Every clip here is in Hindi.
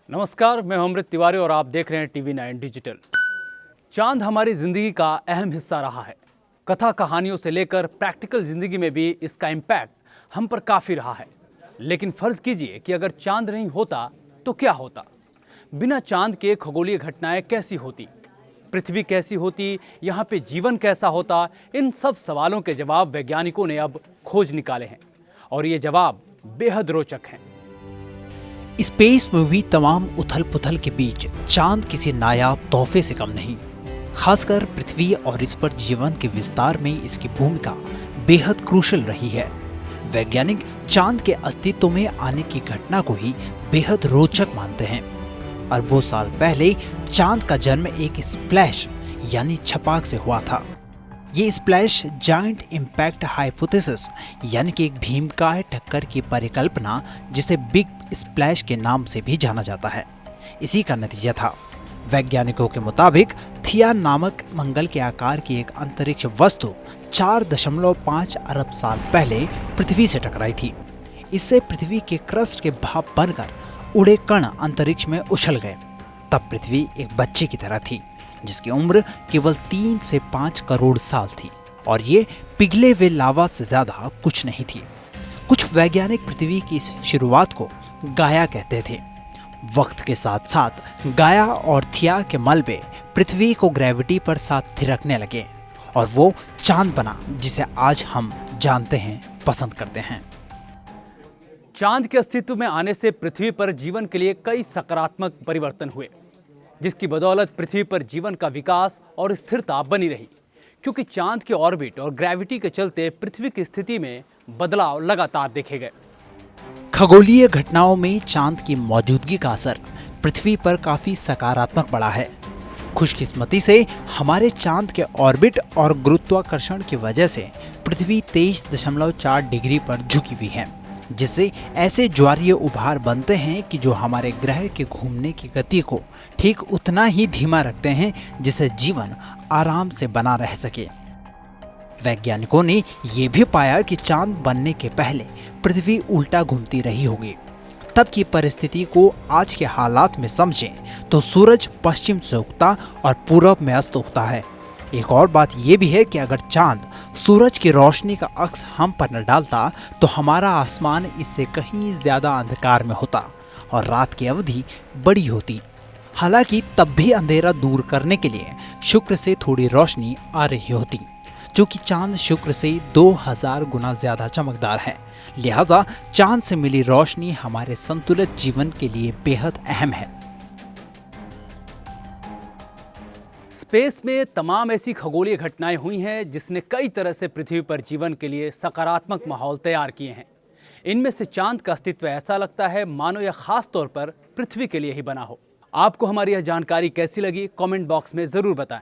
नमस्कार, मैं अमृत तिवारी और आप देख रहे हैं TV9 डिजिटल। चांद हमारी जिंदगी का अहम हिस्सा रहा है। कथा कहानियों से लेकर प्रैक्टिकल जिंदगी में भी इसका इम्पैक्ट हम पर काफी रहा है। लेकिन फर्ज कीजिए कि अगर चांद नहीं होता तो क्या होता? बिना चांद के खगोलीय घटनाएं कैसी होती, पृथ्वी कैसी होती, यहाँ पे जीवन कैसा होता? इन सब सवालों के जवाब वैज्ञानिकों ने अब खोज निकाले हैं और ये जवाब बेहद रोचक हैं। स्पेस मूवी तमाम उथल पुथल के बीच चांद किसी नायाब तोहफे से कम नहीं। खासकर पृथ्वी और इस पर जीवन के विस्तार में इसकी भूमिका बेहद क्रूशल रही है। वैज्ञानिक चांद के अस्तित्व में आने की घटना को ही बेहद रोचक मानते हैं। अरबों साल पहले चांद का जन्म एक स्प्लैश यानी छपाक से हुआ था। ये स्प्लैश जायंट इम्पैक्ट हाइपोथेसिस यानी कि एक भीमकाय टक्कर की परिकल्पना, जिसे बिग स्प्लैश के नाम से भी जाना जाता है, इसी का नतीजा था। वैज्ञानिकों के मुताबिक थिया नामक मंगल के आकार की एक अंतरिक्ष वस्तु 4.5 अरब साल पहले पृथ्वी से टकराई थी। इससे पृथ्वी के क्रस्ट के भाप बनकर उड़े कण अंतरिक्ष में उछल गए। तब पृथ्वी एक बच्चे की तरह थी जिसकी उम्र केवल 3 से 5 करोड़ साल थी और ये पिघले हुए लावा से ज्यादा कुछ नहीं थी। कुछ वैज्ञानिक पृथ्वी की इस शुरुआत को गाया कहते थे। वक्त के साथ साथ गाया और थिया के मलबे पृथ्वी को ग्रेविटी पर साथ थिरकने लगे और वो चांद बना जिसे आज हम जानते हैं, पसंद करते हैं। चांद के अस्तित्व में आने से पृथ्वी पर जीवन के लिए कई सकारात्मक परिवर्तन हुए, जिसकी बदौलत पृथ्वी पर जीवन का विकास और स्थिरता बनी रही। क्योंकि चांद के ऑर्बिट और ग्रेविटी के चलते पृथ्वी की स्थिति में बदलाव लगातार देखे गए। खगोलीय घटनाओं में चांद की मौजूदगी का असर पृथ्वी पर काफी सकारात्मक पड़ा है। खुशकिस्मती से हमारे चांद के ऑर्बिट और गुरुत्वाकर्षण की वजह से पृथ्वी 23.4 डिग्री पर झुकी हुई है, जिससे ऐसे ज्वारीय उभार बनते हैं कि जो हमारे ग्रह के घूमने की गति को ठीक उतना ही धीमा रखते हैं जिससे जीवन आराम से बना रह सके। वैज्ञानिकों ने यह भी पाया कि चांद बनने के पहले पृथ्वी उल्टा घूमती रही होगी। तब की परिस्थिति को आज के हालात में समझें तो सूरज पश्चिम से उगता और पूरब में अस्त होता है। एक और बात यह भी है कि अगर चांद सूरज की रोशनी का अक्स हम पर न डालता तो हमारा आसमान इससे कहीं ज्यादा अंधकार में होता और रात की अवधि बड़ी होती। हालांकि तब भी अंधेरा दूर करने के लिए शुक्र से थोड़ी रोशनी आ रही होती, क्योंकि चांद शुक्र से 2000 गुना ज्यादा चमकदार है। लिहाजा चांद से मिली रोशनी हमारे संतुलित जीवन के लिए बेहद अहम है। स्पेस में तमाम ऐसी खगोलीय घटनाएं हुई हैं जिसने कई तरह से पृथ्वी पर जीवन के लिए सकारात्मक माहौल तैयार किए हैं। इनमें से चांद का अस्तित्व ऐसा लगता है मानो यह खास तौर पर पृथ्वी के लिए ही बना हो। आपको हमारी यह जानकारी कैसी लगी, कमेंट बॉक्स में जरूर बताएं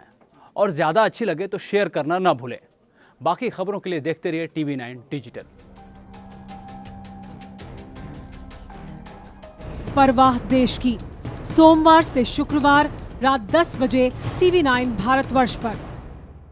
और ज्यादा अच्छी लगे तो शेयर करना ना भूलें। बाकी खबरों के लिए देखते रहिए TV9 डिजिटल। परवाह देश की, सोमवार से शुक्रवार रात 10 बजे TV9 भारतवर्ष पर।